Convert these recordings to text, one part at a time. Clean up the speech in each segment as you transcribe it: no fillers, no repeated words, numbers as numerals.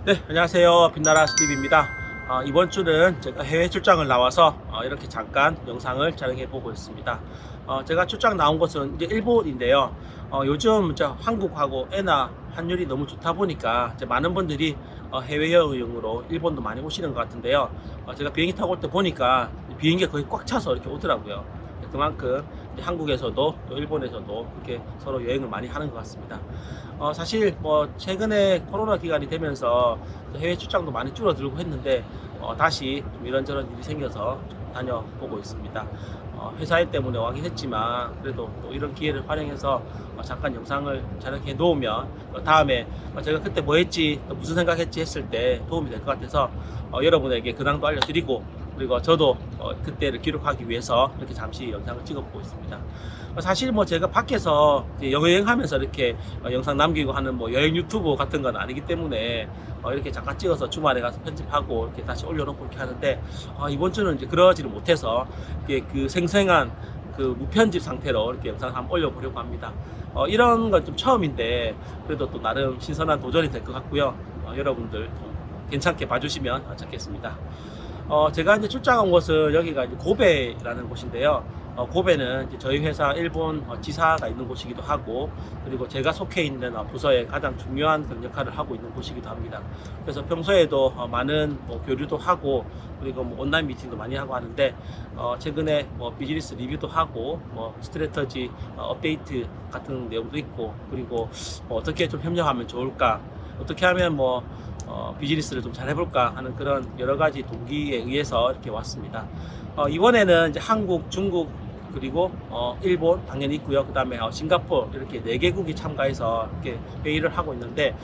네, 안녕하세요. 빛나라 스티브입니다. 이번 주는 제가 해외 출장을 나와서 이렇게 잠깐 영상을 촬영해 보고 있습니다. 제가 출장 나온 곳은 이제 일본인데요. 요즘 한국하고 엔화 환율이 너무 좋다 보니까 이제 많은 분들이 해외여행으로 일본도 많이 오시는 것 같은데요. 제가 비행기 타고 올 때 보니까 비행기가 거의 꽉 차서 이렇게 오더라고요. 그만큼 한국에서도 또 일본에서도 그렇게 서로 여행을 많이 하는 것 같습니다. 사실 뭐 최근에 코로나 기간이 되면서 해외 출장도 많이 줄어들고 했는데 다시 좀 이런저런 일이 생겨서 좀 다녀보고 있습니다. 회사 일 때문에 와긴 했지만 그래도 또 이런 기회를 활용해서 잠깐 영상을 촬영해 놓으면 다음에 제가 그때 뭐 했지 또 무슨 생각했지 했을 때 도움이 될 것 같아서 여러분에게 근황도 알려드리고, 그리고 저도 그때를 기록하기 위해서 이렇게 잠시 영상을 찍어보고 있습니다. 사실 뭐 제가 밖에서 여행하면서 이렇게 영상 남기고 하는 뭐 여행 유튜브 같은 건 아니기 때문에 이렇게 잠깐 찍어서 주말에 가서 편집하고 이렇게 다시 올려놓고 이렇게 하는데, 이번 주는 이제 그러지를 못해서 그 생생한 그 무편집 상태로 이렇게 영상을 한번 올려보려고 합니다. 이런 건 좀 처음인데 그래도 또 나름 신선한 도전이 될 것 같고요. 여러분들 좀 괜찮게 봐주시면 좋겠습니다. 제가 이제 출장 온 곳은 여기가 이제 고베라는 곳인데요. 고베는 이제 저희 회사 일본 지사가 있는 곳이기도 하고, 그리고 제가 속해 있는 부서의 가장 중요한 그런 역할을 하고 있는 곳이기도 합니다. 그래서 평소에도 많은 뭐 교류도 하고, 그리고 뭐 온라인 미팅도 많이 하고 하는데, 최근에 뭐 비즈니스 리뷰도 하고, 뭐 스트래터지 업데이트 같은 내용도 있고, 그리고 뭐 어떻게 좀 협력하면 좋을까, 어떻게 하면 뭐 비즈니스를 좀 잘 해볼까 하는 그런 여러 가지 동기에 의해서 이렇게 왔습니다. 이번에는 이제 한국, 중국, 그리고 일본 당연히 있고요. 그 다음에 싱가포르 이렇게 4개국이 참가해서 이렇게 회의를 하고 있는데,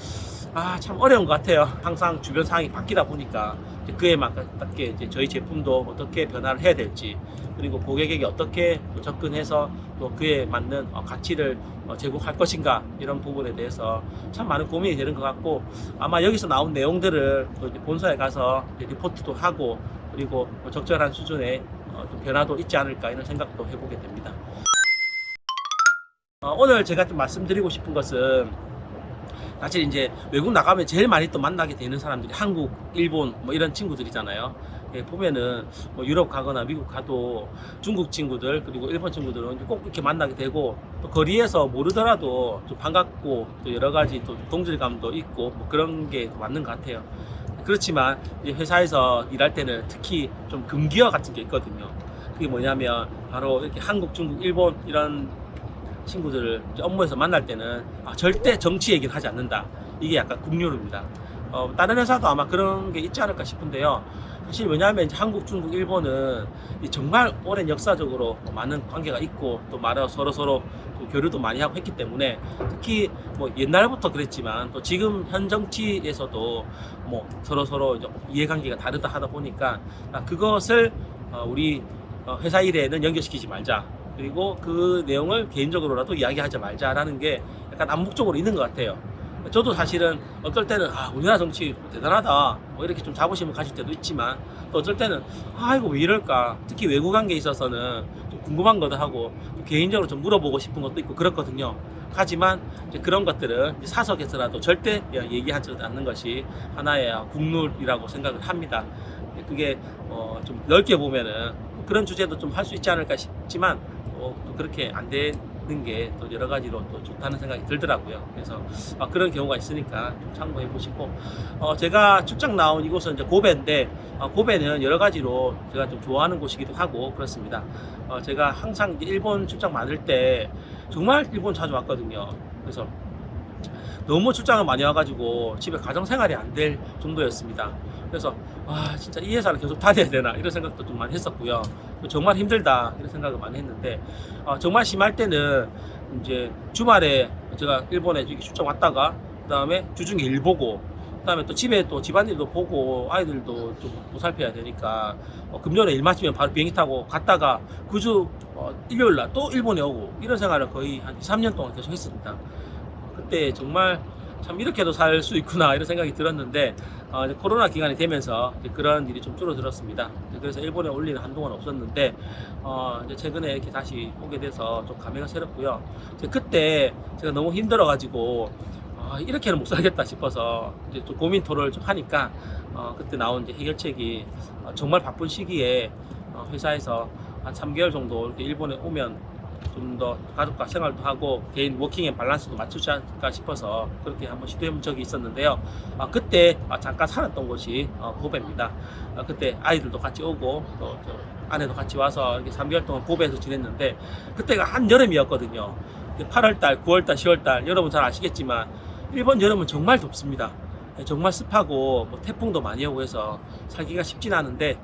참 어려운 것 같아요. 항상 주변 상황이 바뀌다 보니까 그에 맞게 이제 저희 제품도 어떻게 변화를 해야 될지, 그리고 고객에게 어떻게 접근해서 또 그에 맞는 가치를 제공할 것인가, 이런 부분에 대해서 참 많은 고민이 되는 것 같고, 아마 여기서 나온 내용들을 또 이제 본사에 가서 이제 리포트도 하고, 그리고 적절한 수준의 좀 변화도 있지 않을까, 이런 생각도 해보게 됩니다. 오늘 제가 좀 말씀드리고 싶은 것은, 사실 이제 외국 나가면 제일 많이 또 만나게 되는 사람들이 한국, 일본 뭐 이런 친구들이잖아요. 보면은 뭐 유럽 가거나 미국 가도 중국 친구들 그리고 일본 친구들은 꼭 이렇게 만나게 되고, 또 거리에서 모르더라도 좀 반갑고 또 여러 가지 또 동질감도 있고 뭐 그런 게 맞는 것 같아요. 그렇지만 이제 회사에서 일할 때는 특히 좀 금기어 같은 게 있거든요. 그게 뭐냐면 바로 이렇게 한국, 중국, 일본 이런 친구들을 업무에서 만날 때는 절대 정치 얘기를 하지 않는다. 이게 약간 국룰입니다. 다른 회사도 아마 그런 게 있지 않을까 싶은데요. 사실 왜냐하면 이제 한국, 중국, 일본은 정말 오랜 역사적으로 많은 관계가 있고, 또 서로 교류도 많이 하고 했기 때문에, 특히 뭐 옛날부터 그랬지만 또 지금 현 정치에서도 뭐 서로 이해관계가 다르다 하다 보니까 그것을 우리 회사 일에는 연결시키지 말자. 그리고 그 내용을 개인적으로라도 이야기하지 말자라는 게 약간 암묵적으로 있는 것 같아요. 저도 사실은 어떨 때는 우리나라 정치 대단하다 뭐 이렇게 좀 자부심을 가질 때도 있지만, 또 어떨 때는 이거 왜 이럴까, 특히 외국 관계에 있어서는 좀 궁금한 것도 하고 좀 개인적으로 좀 물어보고 싶은 것도 있고 그렇거든요. 하지만 이제 그런 것들은 이제 사석에서라도 절대 얘기하지 않는 것이 하나의 국룰이라고 생각을 합니다. 그게 좀 넓게 보면은 그런 주제도 좀 할 수 있지 않을까 싶지만, 또 그렇게 안 되는 게 또 여러 가지로 또 좋다는 생각이 들더라고요. 그래서 그런 경우가 있으니까 좀 참고해 보시고, 제가 출장 나온 이곳은 이제 고베인데, 고베는 여러 가지로 제가 좀 좋아하는 곳이기도 하고 그렇습니다. 제가 항상 일본 출장 많을 때 정말 일본 자주 왔거든요. 그래서 너무 출장을 많이 와가지고 집에 가정생활이 안 될 정도였습니다. 그래서 진짜 이 회사를 계속 다녀야 되나, 이런 생각도 좀 많이 했었고요. 정말 힘들다, 이런 생각을 많이 했는데, 정말 심할 때는 이제 주말에 제가 일본에 출장 왔다가 그 다음에 주중에 일 보고, 그 다음에 또 집에 또 집안일도 보고 아이들도 좀 보살펴야 되니까 금요일에 일 마치면 바로 비행기 타고 갔다가 그 주 일요일날 또 일본에 오고, 이런 생활을 거의 한 2, 3년 동안 계속 했습니다. 그때 정말 참 이렇게도 살 수 있구나, 이런 생각이 들었는데, 이제 코로나 기간이 되면서 이제 그런 일이 좀 줄어들었습니다. 그래서 일본에 올 일은 한동안 없었는데, 이제 최근에 이렇게 다시 오게 돼서 좀 감회가 새롭고요. 그때 제가 너무 힘들어가지고 이렇게는 못 살겠다 싶어서 이제 좀 고민 토론을 좀 하니까 그때 나온 이제 해결책이 정말 바쁜 시기에 회사에서 한 3개월 정도 이렇게 일본에 오면 좀 더 가족과 생활도 하고 개인 워킹 앤 밸런스도 맞추지 않을까 싶어서 그렇게 한번 시도해본 적이 있었는데요. 그때 잠깐 살았던 곳이 고베입니다. 그때 아이들도 같이 오고 또 아내도 같이 와서 이렇게 3개월 동안 고베에서 지냈는데 그때가 한여름이었거든요. 8월달, 9월달, 10월달 여러분 잘 아시겠지만 일본 여름은 정말 덥습니다. 정말 습하고 뭐 태풍도 많이 오고 해서 살기가 쉽진 않은데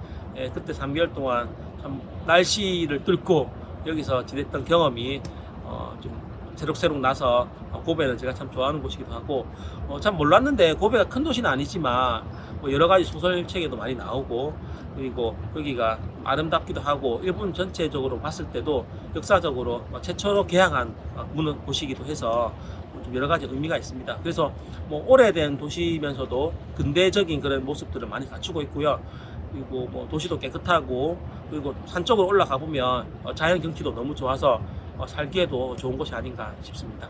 그때 3개월 동안 참 날씨를 뚫고 여기서 지냈던 경험이 좀 새록새록 나서 고베는 제가 참 좋아하는 곳이기도 하고 참 몰랐는데 고베가 큰 도시는 아니지만 뭐 여러 가지 소설책에도 많이 나오고 그리고 여기가 아름답기도 하고 일본 전체적으로 봤을 때도 역사적으로 최초로 개항한 곳이기도 해서 좀 여러 가지 의미가 있습니다. 그래서 뭐 오래된 도시면서도 근대적인 그런 모습들을 많이 갖추고 있고요. 그리고 뭐 도시도 깨끗하고 그리고 산 쪽으로 올라가 보면 자연 경치도 너무 좋아서 살기에도 좋은 곳이 아닌가 싶습니다.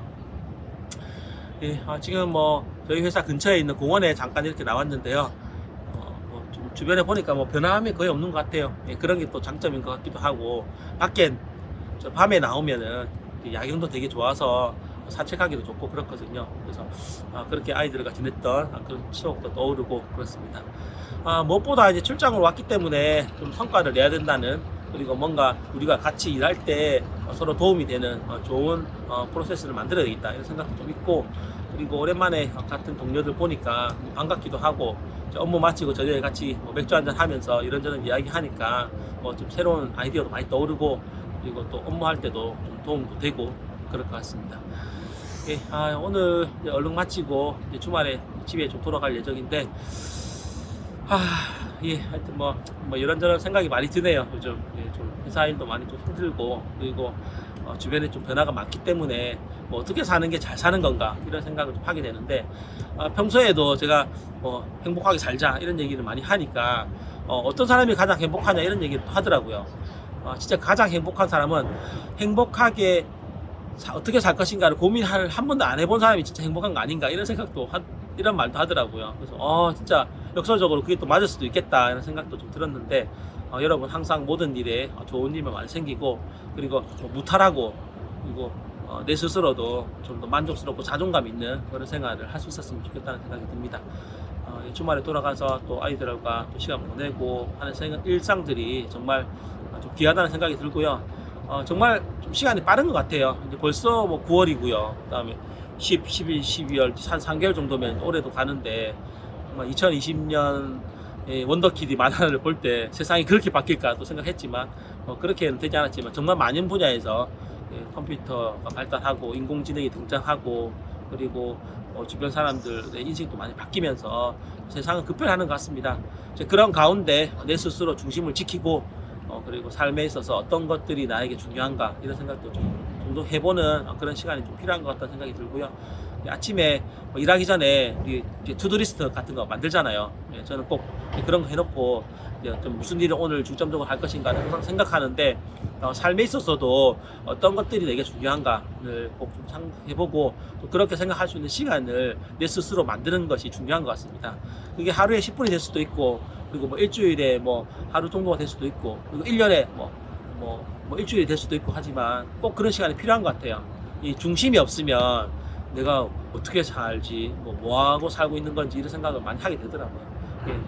예, 지금 뭐 저희 회사 근처에 있는 공원에 잠깐 이렇게 나왔는데요. 뭐 주변에 보니까 뭐 변함이 거의 없는 것 같아요. 예, 그런 게 또 장점인 것 같기도 하고 밖엔 저 밤에 나오면은 야경도 되게 좋아서 산책하기도 좋고 그렇거든요. 그래서 그렇게 아이들과 지냈던 그런 추억도 떠오르고 그렇습니다. 무엇보다 이제 출장을 왔기 때문에 좀 성과를 내야 된다는 그리고 뭔가 우리가 같이 일할 때 서로 도움이 되는 좋은 프로세스를 만들어야 되겠다 이런 생각도 좀 있고 그리고 오랜만에 같은 동료들 보니까 반갑기도 하고 업무 마치고 저녁에 같이 맥주 한잔 하면서 이런저런 이야기 하니까 좀 새로운 아이디어도 많이 떠오르고 그리고 또 업무할 때도 좀 도움도 되고 그럴 것 같습니다. 예, 오늘 이제 얼른 마치고 이제 주말에 집에 좀 돌아갈 예정인데 예, 하여튼 뭐 이런저런 생각이 많이 드네요. 요즘 좀 회사 일도 많이 좀 힘들고 그리고 주변에 좀 변화가 많기 때문에 뭐 어떻게 사는 게 잘 사는 건가 이런 생각을 좀 하게 되는데 평소에도 제가 행복하게 살자 이런 얘기를 많이 하니까 어떤 사람이 가장 행복하냐 이런 얘기를 하더라고요. 진짜 가장 행복한 사람은 행복하게 어떻게 살 것인가를 고민을 한 번도 안 해본 사람이 진짜 행복한 거 아닌가 이런 생각도 이런 말도 하더라고요. 그래서 진짜 역설적으로 그게 또 맞을 수도 있겠다 이런 생각도 좀 들었는데 여러분 항상 모든 일에 좋은 일만 많이 생기고 그리고 무탈하고 그리고 내 스스로도 좀 더 만족스럽고 자존감 있는 그런 생활을 할 수 있었으면 좋겠다는 생각이 듭니다. 주말에 돌아가서 또 아이들과 또 시간 보내고 하는 일상들이 정말 좀 귀하다는 생각이 들고요. 정말 좀 시간이 빠른 것 같아요. 이제 벌써 뭐 9월이고요. 그 다음에 10, 11, 12월 한 3개월 정도면 올해도 가는데 2020년 원더키드 만화를 볼 때 세상이 그렇게 바뀔까 또 생각했지만 그렇게는 되지 않았지만 정말 많은 분야에서 컴퓨터가 발달하고 인공지능이 등장하고 그리고 주변 사람들의 인식도 많이 바뀌면서 세상은 급변하는 것 같습니다. 그런 가운데 내 스스로 중심을 지키고 그리고 삶에 있어서 어떤 것들이 나에게 중요한가 이런 생각도 좀 해보는 그런 시간이 좀 필요한 것 같다는 생각이 들고요. 아침에 일하기 전에 우리 투두리스트 같은 거 만들잖아요. 저는 꼭 그런 거 해놓고 좀 무슨 일을 오늘 중점적으로 할 것인가를 항상 생각하는데 삶에 있어서도 어떤 것들이 내게 중요한가를 꼭 좀 생각해보고 또 그렇게 생각할 수 있는 시간을 내 스스로 만드는 것이 중요한 것 같습니다. 그게 하루에 10분이 될 수도 있고 그리고 뭐 일주일에 뭐 하루 정도가 될 수도 있고 그리고 1년에 뭐 일주일이 될 수도 있고 하지만 꼭 그런 시간이 필요한 것 같아요. 이 중심이 없으면 내가 어떻게 살지 뭐 하고 살고 있는 건지 이런 생각을 많이 하게 되더라고요.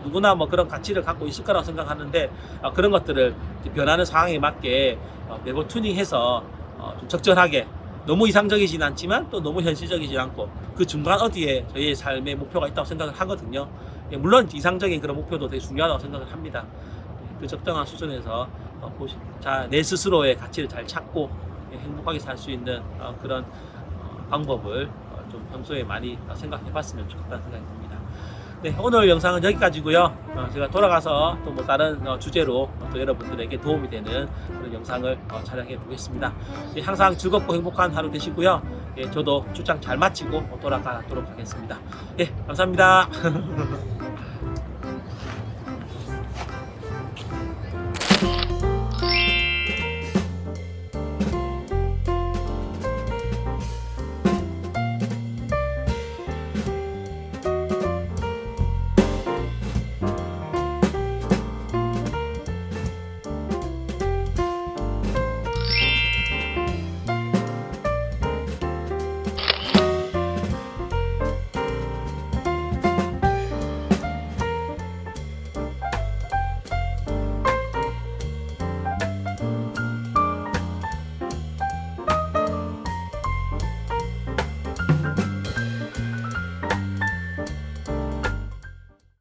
누구나 뭐 그런 가치를 갖고 있을 거라고 생각하는데 그런 것들을 변하는 상황에 맞게 매번 튜닝해서 좀 적절하게 너무 이상적이진 않지만 또 너무 현실적이지 않고 그 중간 어디에 저희의 삶의 목표가 있다고 생각을 하거든요. 물론 이상적인 그런 목표도 되게 중요하다고 생각을 합니다. 그 적정한 수준에서 내 스스로의 가치를 잘 찾고 행복하게 살 수 있는 그런 방법을 좀 평소에 많이 생각해 봤으면 좋겠다는 생각이 듭니다. 네, 오늘 영상은 여기까지고요. 제가 돌아가서 또 뭐 다른 주제로 또 여러분들에게 도움이 되는 그런 영상을 촬영해 보겠습니다. 항상 즐겁고 행복한 하루 되시고요. 저도 출장 잘 마치고 돌아가도록 하겠습니다. 감사합니다.